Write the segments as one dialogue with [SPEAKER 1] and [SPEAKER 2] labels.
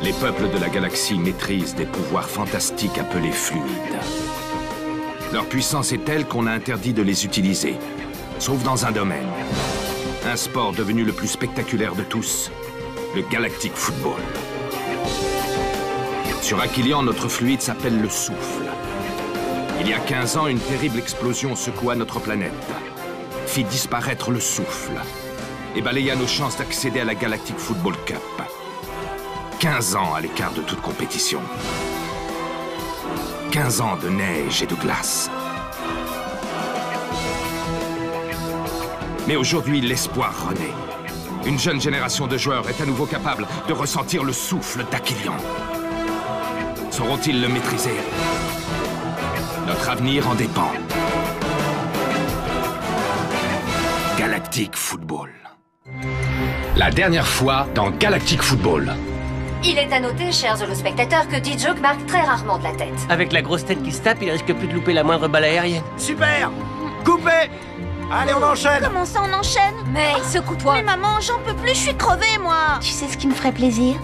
[SPEAKER 1] Les peuples de la galaxie maîtrisent des pouvoirs fantastiques appelés fluides. Leur puissance est telle qu'on a interdit de les utiliser, sauf dans un domaine. Un sport devenu le plus spectaculaire de tous, le Galactic Football. Sur Aquilian, notre fluide s'appelle le souffle. Il y a 15 ans, une terrible explosion secoua notre planète, fit disparaître le souffle et balaya nos chances d'accéder à la Galactic Football Cup. 15 ans à l'écart de toute compétition. 15 ans de neige et de glace. Mais aujourd'hui, l'espoir renaît. Une jeune génération de joueurs est à nouveau capable de ressentir le souffle d'Aquilian. Sauront-ils le maîtriser? Notre avenir en dépend. Galactic Football. La dernière fois dans Galactic Football.
[SPEAKER 2] Il est à noter, chers spectateurs, que D-Joke marque très rarement de la tête.
[SPEAKER 3] Avec la grosse tête qui se tape, il risque plus de louper la moindre balle aérienne.
[SPEAKER 4] Super! Coupé! Allez, on enchaîne!
[SPEAKER 5] Comment ça, on enchaîne?
[SPEAKER 2] Mais secoue-toi.
[SPEAKER 5] Mais maman, j'en peux plus, je suis crevée, moi! Tu sais ce qui me ferait plaisir?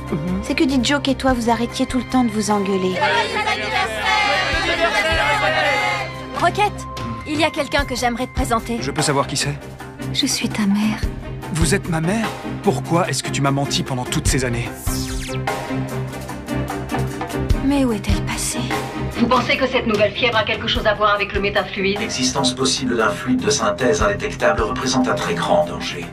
[SPEAKER 5] C'est que D-Joke et toi, vous arrêtiez tout le temps de vous engueuler.
[SPEAKER 2] Rocket, il y a quelqu'un que j'aimerais te présenter.
[SPEAKER 6] Je peux savoir qui c'est?
[SPEAKER 5] Je suis ta mère.
[SPEAKER 6] Vous êtes ma mère? Pourquoi est-ce que tu m'as menti pendant toutes ces années?
[SPEAKER 5] Mais où est-elle passée?
[SPEAKER 7] Vous pensez que cette nouvelle fièvre a quelque chose à voir avec le métafluide?
[SPEAKER 8] L'existence possible d'un fluide de synthèse indétectable représente un très grand danger.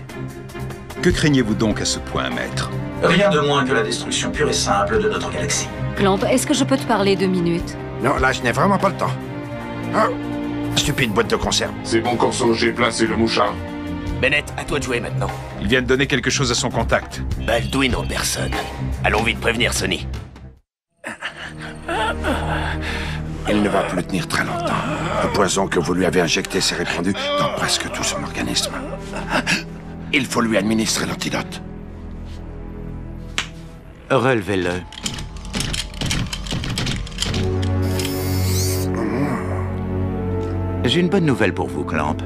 [SPEAKER 9] Que craignez-vous donc à ce point, maître?
[SPEAKER 8] Rien de moins que la destruction pure et simple de notre galaxie.
[SPEAKER 2] Clamp, est-ce que je peux te parler 2 minutes?
[SPEAKER 4] Non, là, je n'ai vraiment pas le temps. Ah, stupide boîte de conserve.
[SPEAKER 10] C'est bon, Corso, j'ai placé le mouchard.
[SPEAKER 3] Bennett, à toi de jouer maintenant.
[SPEAKER 9] Il vient de donner quelque chose à son contact.
[SPEAKER 3] Baldwin en personne. Allons vite prévenir Sonny.
[SPEAKER 4] Il ne va plus tenir très longtemps. Le poison que vous lui avez injecté s'est répandu dans presque tout son organisme. Il faut lui administrer l'antidote.
[SPEAKER 11] Relevez-le. J'ai une bonne nouvelle pour vous, Clamp.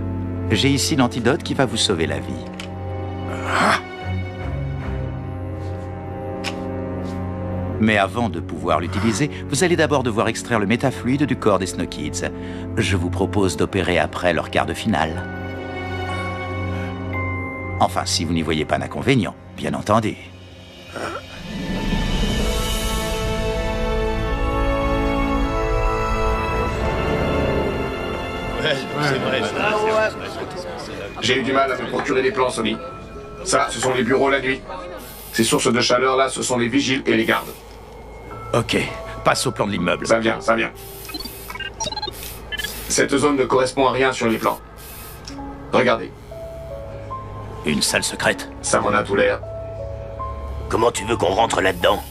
[SPEAKER 11] J'ai ici l'antidote qui va vous sauver la vie. Mais avant de pouvoir l'utiliser, vous allez d'abord devoir extraire le métafluide du corps des Snow Kids. Je vous propose d'opérer après leur quart de finale. Enfin, si vous n'y voyez pas d'inconvénient, bien entendu.
[SPEAKER 10] J'ai eu du mal à me procurer des plans, Sonny. Ça, ce sont les bureaux la nuit. Ces sources de chaleur là, ce sont les vigiles et les gardes.
[SPEAKER 11] Ok, passe au plan de l'immeuble.
[SPEAKER 10] Ça vient, ça vient. Cette zone ne correspond à rien sur les plans. Regardez.
[SPEAKER 3] Une salle secrète?
[SPEAKER 10] Ça m'en a tout l'air.
[SPEAKER 3] Comment tu veux qu'on rentre là-dedans?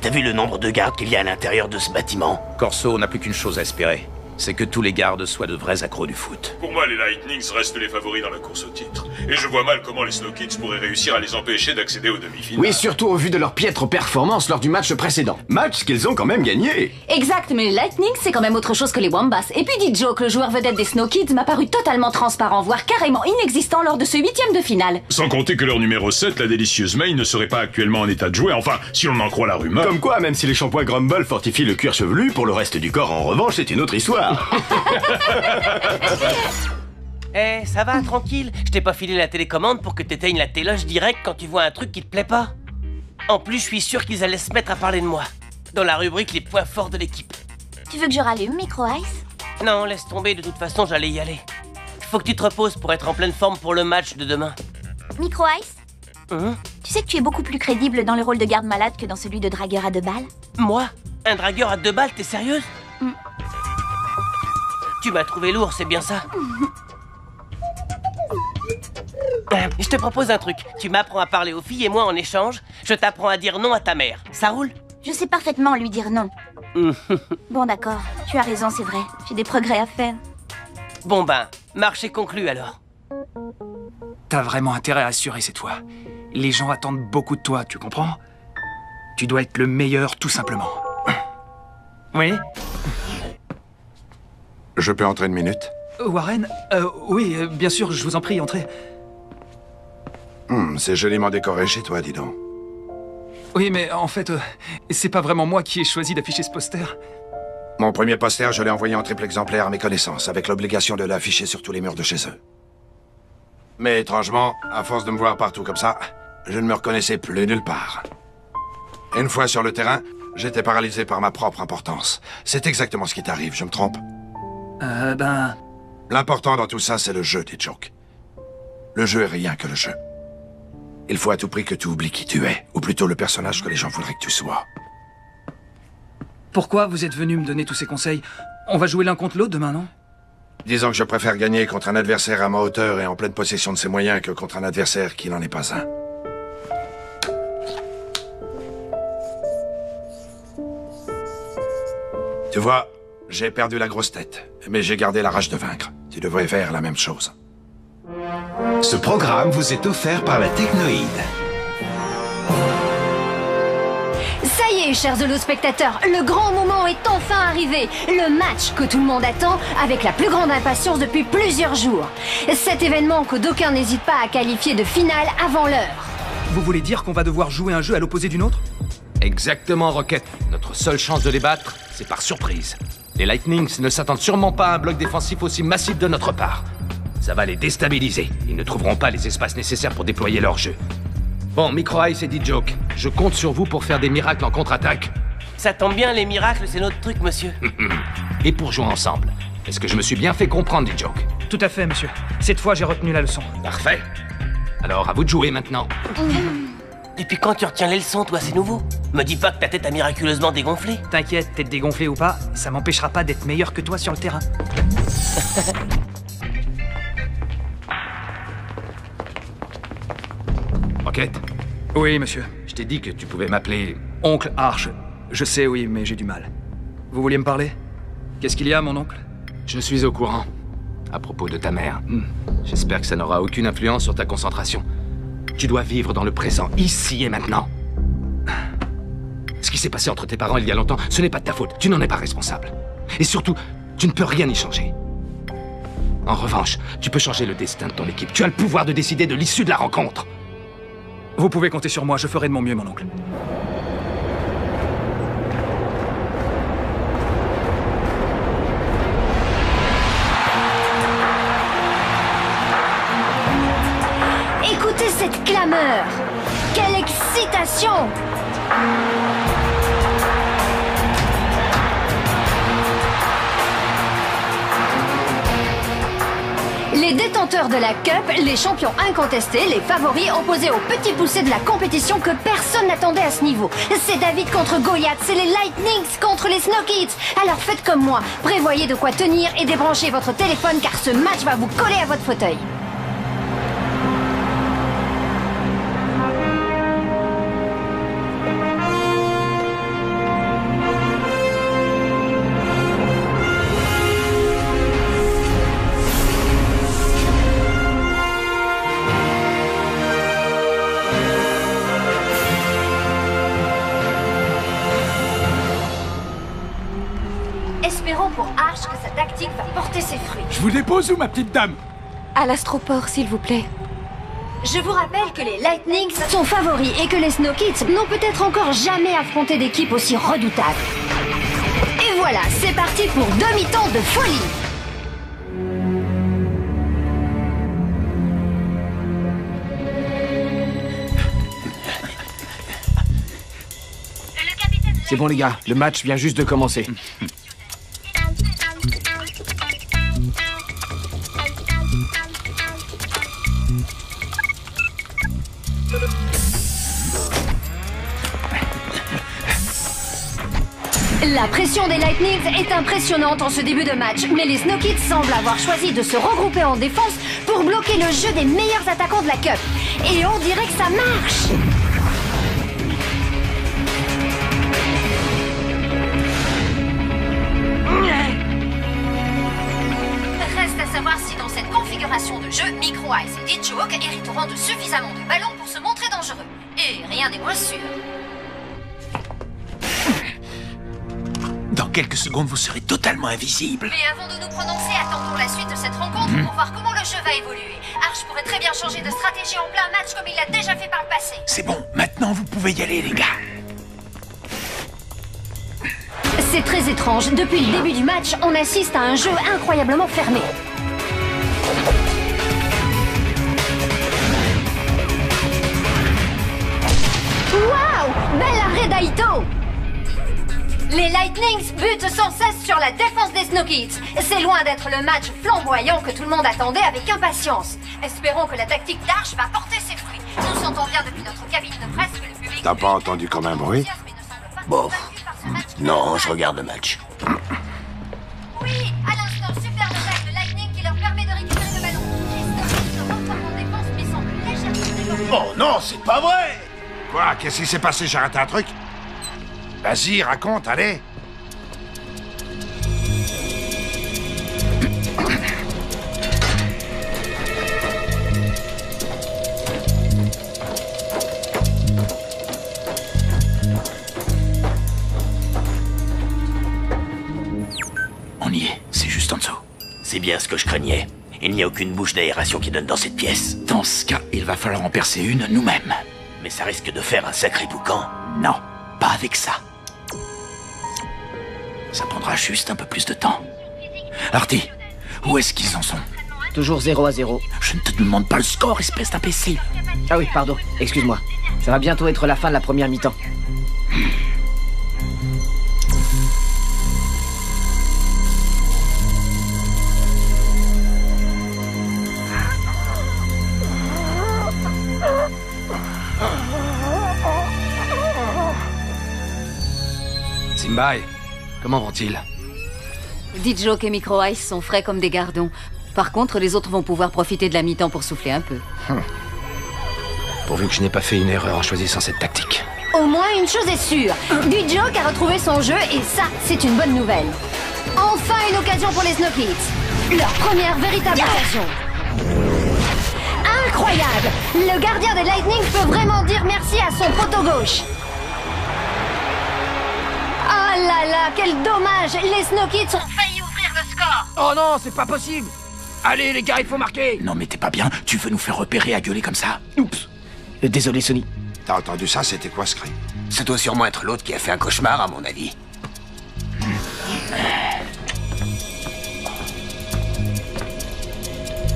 [SPEAKER 3] T'as vu le nombre de gardes qu'il y a à l'intérieur de ce bâtiment?
[SPEAKER 11] Corso n'a plus qu'une chose à espérer. C'est que tous les gardes soient de vrais accros du foot.
[SPEAKER 12] Pour moi, les Lightnings restent les favoris dans la course au titre. Et je vois mal comment les Snow Kids pourraient réussir à les empêcher d'accéder aux demi-finales.
[SPEAKER 13] Oui, surtout au vu de leur piètre performance lors du match précédent. Match qu'ils ont quand même gagné.
[SPEAKER 2] Exact, mais les Lightning, c'est quand même autre chose que les Wombats. Et puis D-Joke, le joueur vedette des Snow Kids, m'a paru totalement transparent, voire carrément inexistant lors de ce 8e de finale.
[SPEAKER 12] Sans compter que leur numéro 7, la délicieuse May, ne serait pas actuellement en état de jouer, enfin, si l'on en croit la rumeur.
[SPEAKER 13] Comme quoi, même si les shampoings Grumble fortifient le cuir chevelu, pour le reste du corps, en revanche, c'est une autre histoire.
[SPEAKER 3] Eh, ça va, tranquille. Je t'ai pas filé la télécommande pour que t'éteignes la téloche direct quand tu vois un truc qui te plaît pas. En plus, je suis sûr qu'ils allaient se mettre à parler de moi. Dans la rubrique les points forts de l'équipe.
[SPEAKER 5] Tu veux que je rallume Micro Ice?
[SPEAKER 3] Non, laisse tomber, de toute façon, j'allais y aller. Faut que tu te reposes pour être en pleine forme pour le match de demain.
[SPEAKER 5] Micro Ice? Tu sais que tu es beaucoup plus crédible dans le rôle de garde malade que dans celui de dragueur à 2 balles?
[SPEAKER 3] Moi? Un dragueur à 2 balles, t'es sérieuse? Tu m'as trouvé lourd, c'est bien ça? Je te propose un truc. Tu m'apprends à parler aux filles et moi, en échange, je t'apprends à dire non à ta mère. Ça roule?
[SPEAKER 5] Je sais parfaitement lui dire non. Bon, d'accord. Tu as raison, c'est vrai. J'ai des progrès à faire.
[SPEAKER 3] Bon ben, marché conclu alors.
[SPEAKER 6] T'as vraiment intérêt à assurer, c'est toi. Les gens attendent beaucoup de toi, tu comprends? Tu dois être le meilleur, tout simplement. Oui?
[SPEAKER 4] Je peux entrer 1 minute?
[SPEAKER 6] Warren? Oui, bien sûr, je vous en prie, entrez.
[SPEAKER 4] C'est joliment décoré chez toi, dis donc.
[SPEAKER 6] Oui, mais en fait, c'est pas vraiment moi qui ai choisi d'afficher ce poster.
[SPEAKER 4] Mon premier poster, je l'ai envoyé en triple exemplaire à mes connaissances, avec l'obligation de l'afficher sur tous les murs de chez eux. Mais étrangement, à force de me voir partout comme ça, je ne me reconnaissais plus nulle part. Une fois sur le terrain, j'étais paralysé par ma propre importance. C'est exactement ce qui t'arrive, je me trompe? L'important dans tout ça, c'est le jeu, dit Joke. Le jeu est rien que le jeu. Il faut à tout prix que tu oublies qui tu es, ou plutôt le personnage que les gens voudraient que tu sois.
[SPEAKER 6] Pourquoi vous êtes venu me donner tous ces conseils? On va jouer l'un contre l'autre demain, non?
[SPEAKER 4] Disons que je préfère gagner contre un adversaire à ma hauteur et en pleine possession de ses moyens que contre un adversaire qui n'en est pas un. Tu vois, j'ai perdu la grosse tête, mais j'ai gardé la rage de vaincre. Tu devrais faire la même chose.
[SPEAKER 13] Ce programme vous est offert par la Technoïde.
[SPEAKER 7] Ça y est, chers holospectateurs, le grand moment est enfin arrivé. Le match que tout le monde attend avec la plus grande impatience depuis plusieurs jours. Cet événement que d'aucuns n'hésitent pas à qualifier de finale avant l'heure.
[SPEAKER 6] Vous voulez dire qu'on va devoir jouer un jeu à l'opposé d'une autre?
[SPEAKER 1] Exactement, Rocket. Notre seule chance de les battre, c'est par surprise. Les Lightnings ne s'attendent sûrement pas à un bloc défensif aussi massif de notre part. Ça va les déstabiliser. Ils ne trouveront pas les espaces nécessaires pour déployer leur jeu. Bon, Micro Ice et D-Joke, je compte sur vous pour faire des miracles en contre-attaque.
[SPEAKER 3] Ça tombe bien, les miracles, c'est notre truc, monsieur.
[SPEAKER 1] Et pour jouer ensemble. Est-ce que je me suis bien fait comprendre, D-Joke?
[SPEAKER 6] Tout à fait, monsieur. Cette fois, j'ai retenu la leçon.
[SPEAKER 1] Parfait. Alors, à vous de jouer maintenant.
[SPEAKER 3] Depuis quand tu retiens les leçons, toi, c'est nouveau? Me dis pas que ta tête a miraculeusement dégonflé.
[SPEAKER 6] T'inquiète, tête dégonflée ou pas, ça m'empêchera pas d'être meilleur que toi sur le terrain.
[SPEAKER 1] Rocket?
[SPEAKER 6] Oui, monsieur.
[SPEAKER 1] Je t'ai dit que tu pouvais m'appeler...
[SPEAKER 6] Oncle Arch. Je sais, oui, mais j'ai du mal. Vous vouliez me parler? Qu'est-ce qu'il y a, mon oncle?
[SPEAKER 1] Je suis au courant. À propos de ta mère. J'espère que ça n'aura aucune influence sur ta concentration. Tu dois vivre dans le présent, ici et maintenant. Ce qui s'est passé entre tes parents il y a longtemps, ce n'est pas de ta faute. Tu n'en es pas responsable. Et surtout, tu ne peux rien y changer. En revanche, tu peux changer le destin de ton équipe. Tu as le pouvoir de décider de l'issue de la rencontre.
[SPEAKER 6] Vous pouvez compter sur moi, je ferai de mon mieux, mon oncle.
[SPEAKER 7] Écoutez cette clameur! Quelle excitation! Les détenteurs de la Cup, les champions incontestés, les favoris opposés aux petits poussés de la compétition que personne n'attendait à ce niveau. C'est David contre Goliath, c'est les Lightnings contre les Snow Kids. Alors faites comme moi, prévoyez de quoi tenir et débranchez votre téléphone car ce match va vous coller à votre fauteuil. Espérons pour Arch que sa tactique va porter ses fruits.
[SPEAKER 6] Je vous dépose où, ma petite dame?
[SPEAKER 5] À l'astroport, s'il vous plaît.
[SPEAKER 7] Je vous rappelle que les Lightnings sont favoris et que les Snow Kids n'ont peut-être encore jamais affronté d'équipe aussi redoutable. Et voilà, c'est parti pour demi-temps de folie.
[SPEAKER 14] C'est bon les gars, le match vient juste de commencer.
[SPEAKER 7] La pression des Lightnings est impressionnante en ce début de match, mais les Snow Kids semblent avoir choisi de se regrouper en défense pour bloquer le jeu des meilleurs attaquants de la Cup. Et on dirait que ça marche! Reste à savoir si dans cette configuration de jeu, Micro Ice et D-Joke hériteront de suffisamment de ballons pour se montrer dangereux. Et rien n'est moins sûr.
[SPEAKER 15] Dans quelques secondes, vous serez totalement invisible.
[SPEAKER 7] Mais avant de nous prononcer, attendons la suite de cette rencontre pour voir comment le jeu va évoluer. Arch pourrait très bien changer de stratégie en plein match comme il l'a déjà fait par le passé.
[SPEAKER 15] C'est bon, maintenant vous pouvez y aller, les gars.
[SPEAKER 7] C'est très étrange. Depuis le début du match, on assiste à un jeu incroyablement fermé. Waouh! Bel arrêt d'Aito! Les Lightnings butent sans cesse sur la défense des Snow Kids. C'est loin d'être le match flamboyant que tout le monde attendait avec impatience. Espérons que la tactique d'Arch va porter ses fruits. Nous sentons bien depuis notre cabine de presse que le public...
[SPEAKER 4] T'as pas entendu comme un bruit?
[SPEAKER 3] Bof. Non, je regarde le match.
[SPEAKER 7] Oui, à l'instant, superbe attaque de Lightning qui leur permet de récupérer le ballon. Les Snow Kids se renforcent en défense mais semblent légèrement défendus.
[SPEAKER 10] Oh non, c'est pas vrai!
[SPEAKER 4] Quoi? Qu'est-ce qui s'est passé? J'ai raté un truc? Vas-y, raconte, allez!
[SPEAKER 15] On y est, c'est juste en dessous.
[SPEAKER 3] C'est bien ce que je craignais. Il n'y a aucune bouche d'aération qui donne dans cette pièce.
[SPEAKER 15] Dans ce cas, il va falloir en percer une nous-mêmes.
[SPEAKER 3] Mais ça risque de faire un sacré boucan.
[SPEAKER 15] Non, pas avec ça. Ça prendra juste un peu plus de temps. Artie, où est-ce qu'ils en sont?
[SPEAKER 14] Toujours 0-0.
[SPEAKER 15] Je ne te demande pas le score, espèce d'imbécile.
[SPEAKER 14] Ah oui, pardon, excuse-moi. Ça va bientôt être la fin de la première mi-temps.
[SPEAKER 6] Simbai, comment vont-ils?
[SPEAKER 2] D-Joke et Micro Ice sont frais comme des gardons. Par contre, les autres vont pouvoir profiter de la mi-temps pour souffler un peu.
[SPEAKER 6] Pourvu que je n'ai pas fait une erreur en choisissant cette tactique.
[SPEAKER 7] Au moins une chose est sûre, D-Joke a retrouvé son jeu et ça, c'est une bonne nouvelle. Enfin une occasion pour les Snow Kids. Leur première véritable occasion. Incroyable! Le gardien des Lightning peut vraiment dire merci à son poteau gauche. Oh là là, quel dommage! Les Snow Kids ont failli ouvrir le score.
[SPEAKER 14] Oh non, c'est pas possible! Allez les gars, il faut marquer!
[SPEAKER 15] Non mais t'es pas bien, tu veux nous faire repérer à gueuler comme ça?
[SPEAKER 14] Oups! Désolé Sony.
[SPEAKER 4] T'as entendu ça? C'était quoi ce cri?
[SPEAKER 3] Ça doit sûrement être l'autre qui a fait un cauchemar, à mon avis.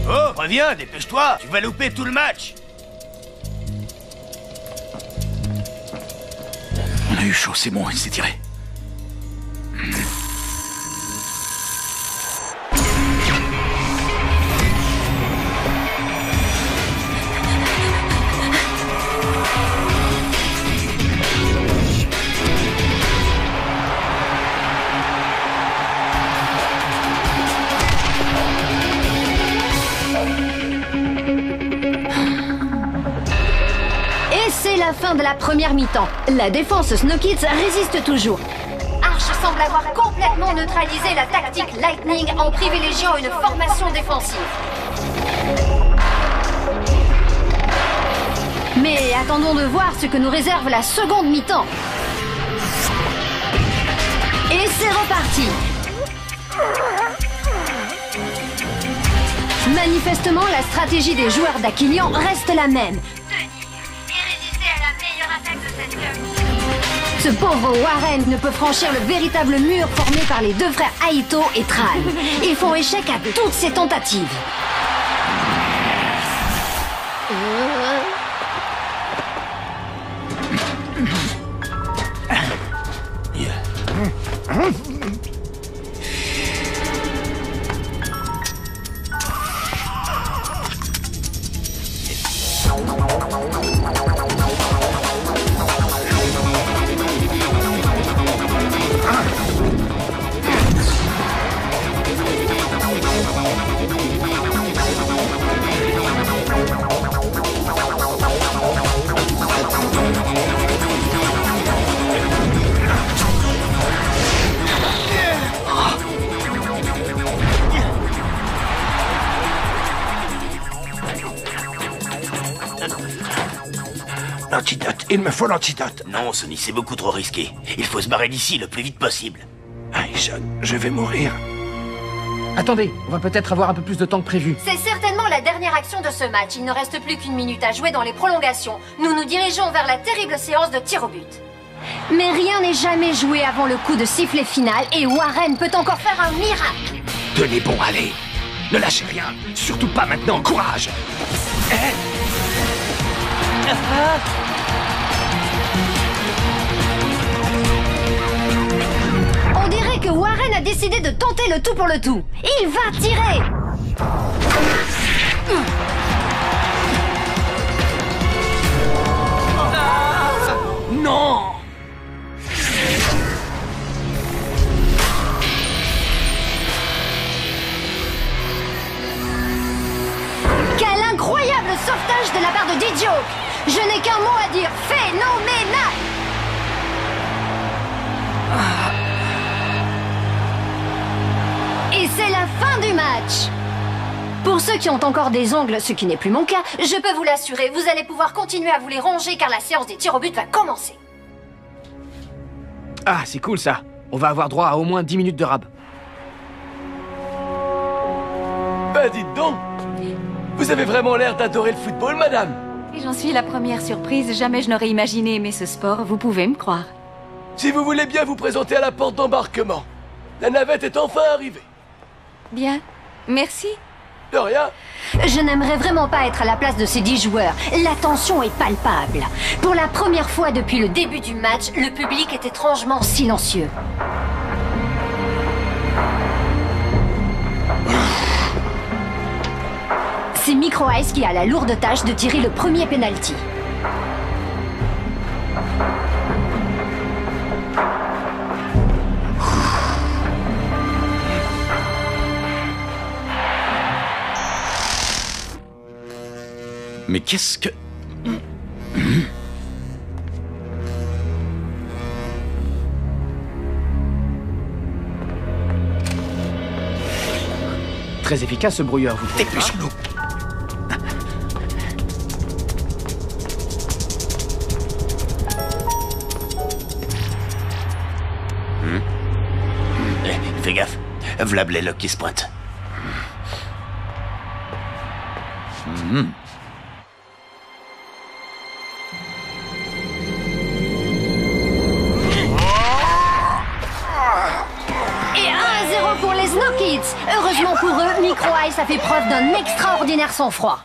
[SPEAKER 3] Oh, reviens, dépêche-toi, tu vas louper tout le match.
[SPEAKER 15] On a eu chaud, c'est bon, il s'est tiré.
[SPEAKER 7] C'est la fin de la première mi-temps. La défense Snow Kids résiste toujours. Arch semble avoir complètement neutralisé la tactique Lightning en privilégiant une formation défensive. Mais attendons de voir ce que nous réserve la seconde mi-temps. Et c'est reparti. Manifestement, la stratégie des joueurs d'Aquilian reste la même. Ce pauvre Warren ne peut franchir le véritable mur formé par les deux frères Aito et Tral. Ils font échec à toutes ces tentatives.
[SPEAKER 4] L'antidote, il me faut l'antidote.
[SPEAKER 3] Non, Sony, c'est beaucoup trop risqué. Il faut se barrer d'ici le plus vite possible.
[SPEAKER 4] Aïe, je vais mourir.
[SPEAKER 14] Attendez, on va peut-être avoir un peu plus de temps que prévu.
[SPEAKER 7] C'est certainement la dernière action de ce match. Il ne reste plus qu'une minute à jouer dans les prolongations. Nous nous dirigeons vers la terrible séance de tir au but. Mais rien n'est jamais joué avant le coup de sifflet final et Warren peut encore faire un miracle.
[SPEAKER 15] Tenez bon, allez. Ne lâchez rien. Surtout pas maintenant. Courage.
[SPEAKER 7] On dirait que Warren a décidé de tenter le tout pour le tout. Il va tirer.
[SPEAKER 15] Non!
[SPEAKER 7] Quel incroyable sauvetage de la part de D-Joke! Je n'ai qu'un mot à dire, phénoménal! Et c'est la fin du match! Pour ceux qui ont encore des ongles, ce qui n'est plus mon cas, je peux vous l'assurer, vous allez pouvoir continuer à vous les ronger car la séance des tirs au but va commencer.
[SPEAKER 14] Ah, c'est cool ça. On va avoir droit à au moins 10 minutes de rab.
[SPEAKER 16] Bah dites donc, vous avez vraiment l'air d'adorer le football, madame.
[SPEAKER 2] Et j'en suis la première surprise, jamais je n'aurais imaginé aimer ce sport, vous pouvez me croire.
[SPEAKER 16] Si vous voulez bien vous présenter à la porte d'embarquement. La navette est enfin arrivée.
[SPEAKER 2] Bien, merci.
[SPEAKER 16] De rien.
[SPEAKER 7] Je n'aimerais vraiment pas être à la place de ces 10 joueurs. La tension est palpable. Pour la première fois depuis le début du match, le public est étrangement silencieux. C'est Micro Ice qui a la lourde tâche de tirer le premier penalty.
[SPEAKER 11] Mais qu'est-ce que...
[SPEAKER 14] Très efficace ce brouilleur, vous trouvez?
[SPEAKER 15] Dépêchons-nous. Fais gaffe. V'là Blaylock qui se pointe.
[SPEAKER 7] Et 1-0 pour les Snow Kids. Heureusement pour eux, Micro Ice a fait preuve d'un extraordinaire sang-froid.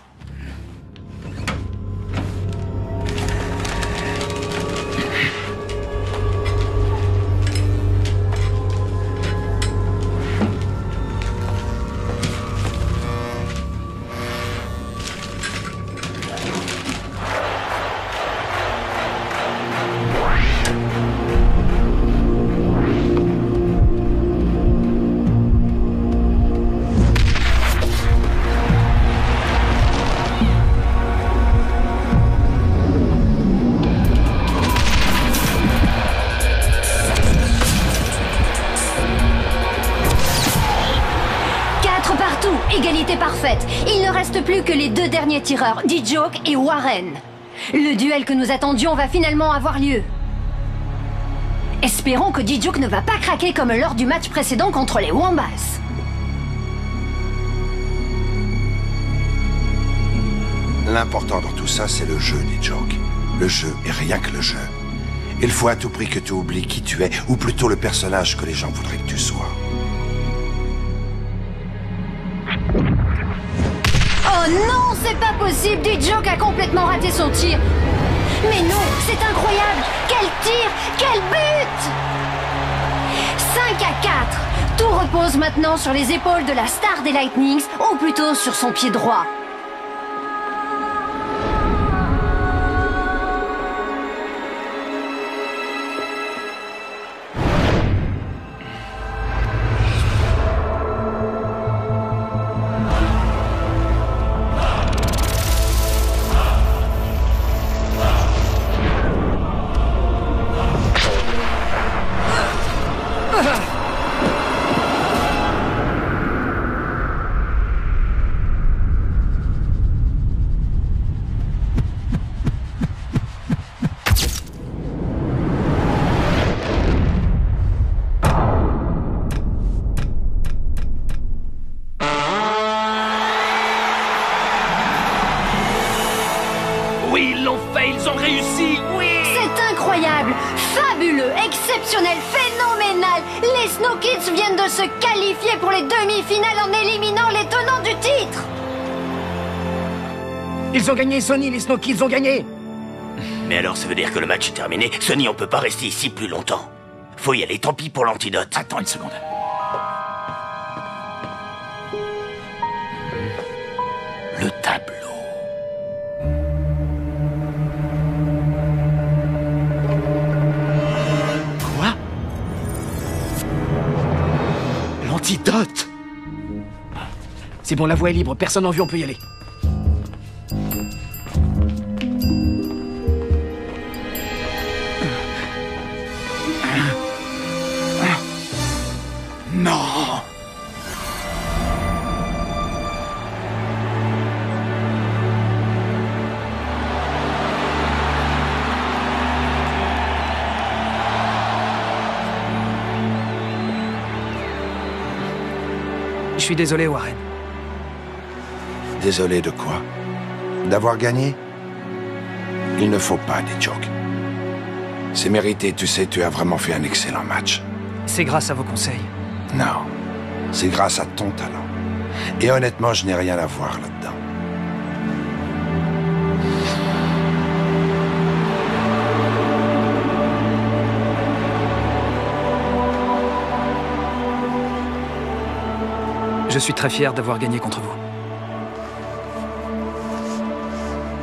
[SPEAKER 7] Égalité parfaite. Il ne reste plus que les deux derniers tireurs, D-Joke et Warren. Le duel que nous attendions va finalement avoir lieu. Espérons que D-Joke ne va pas craquer comme lors du match précédent contre les Wombats.
[SPEAKER 4] L'important dans tout ça, c'est le jeu, D-Joke. Le jeu, et rien que le jeu. Il faut à tout prix que tu oublies qui tu es, ou plutôt le personnage que les gens voudraient que tu sois.
[SPEAKER 7] Oh non, c'est pas possible, D-Joke a complètement raté son tir. Mais non, c'est incroyable. Quel tir, quel but! 5-4. Tout repose maintenant sur les épaules de la star des Lightnings, ou plutôt sur son pied droit.
[SPEAKER 3] ont réussi, oui!
[SPEAKER 7] C'est incroyable, fabuleux, exceptionnel, phénoménal. Les Snow Kids viennent de se qualifier pour les demi-finales en éliminant les tenants du titre.
[SPEAKER 14] Ils ont gagné, Sonny, les Snow Kids ont gagné.
[SPEAKER 15] Mais alors, ça veut dire que le match est terminé. Sonny, on peut pas rester ici plus longtemps. Faut y aller, tant pis pour l'antidote.
[SPEAKER 6] Attends une seconde.
[SPEAKER 15] Le tableau.
[SPEAKER 14] Quoi?
[SPEAKER 15] L'antidote.
[SPEAKER 14] C'est bon, la voie est libre, personne en vue, on peut y aller.
[SPEAKER 6] Non! Je suis désolé, Warren.
[SPEAKER 4] Désolé de quoi? D'avoir gagné? Il ne faut pas des jokes. C'est mérité, tu sais, tu as vraiment fait un excellent match.
[SPEAKER 6] C'est grâce à vos conseils.
[SPEAKER 4] Non, c'est grâce à ton talent. Et honnêtement, je n'ai rien à voir là-dedans.
[SPEAKER 6] Je suis très fier d'avoir gagné contre vous.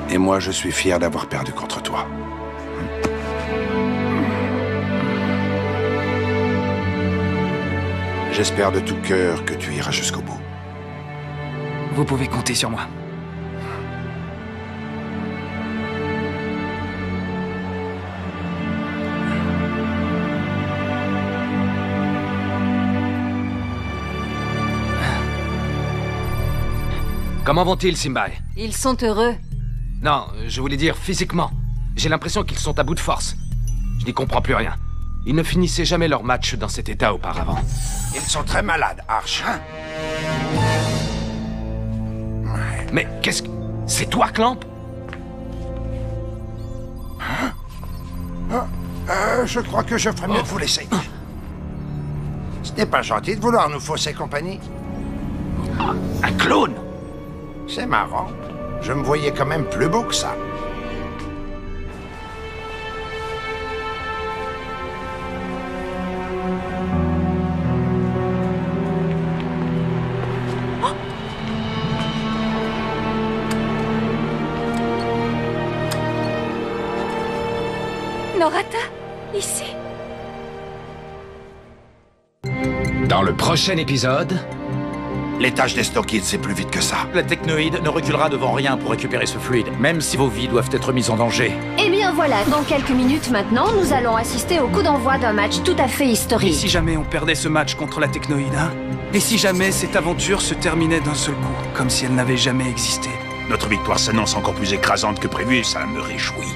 [SPEAKER 4] Et moi, je suis fier d'avoir perdu contre toi. J'espère de tout cœur que tu iras jusqu'au bout.
[SPEAKER 6] Vous pouvez compter sur moi.
[SPEAKER 1] Comment vont-ils, Simba?
[SPEAKER 2] Ils sont heureux.
[SPEAKER 1] Non, je voulais dire physiquement. J'ai l'impression qu'ils sont à bout de force. Je n'y comprends plus rien. Ils ne finissaient jamais leur match dans cet état auparavant.
[SPEAKER 4] Ils sont très malades, Arch. Hein?
[SPEAKER 1] Mais qu'est-ce que... C'est toi, Clamp?
[SPEAKER 4] Je crois que je ferais mieux de vous laisser. Ce n'est pas gentil de vouloir nous fausser compagnie.
[SPEAKER 15] Un clone?
[SPEAKER 4] C'est marrant. Je me voyais quand même plus beau que ça.
[SPEAKER 2] Norata, ici.
[SPEAKER 1] Dans le prochain épisode...
[SPEAKER 4] Les tâches des Snow Kids, c'est plus vite que ça.
[SPEAKER 11] La technoïde ne reculera devant rien pour récupérer ce fluide, même si vos vies doivent être mises en danger.
[SPEAKER 7] Eh bien voilà, dans quelques minutes maintenant, nous allons assister au coup d'envoi d'un match tout à fait historique.
[SPEAKER 6] Et si jamais on perdait ce match contre la technoïde, hein? Et si jamais cette aventure se terminait d'un seul coup, comme si elle n'avait jamais existé?
[SPEAKER 9] Notre victoire s'annonce encore plus écrasante que prévu, ça me réjouit.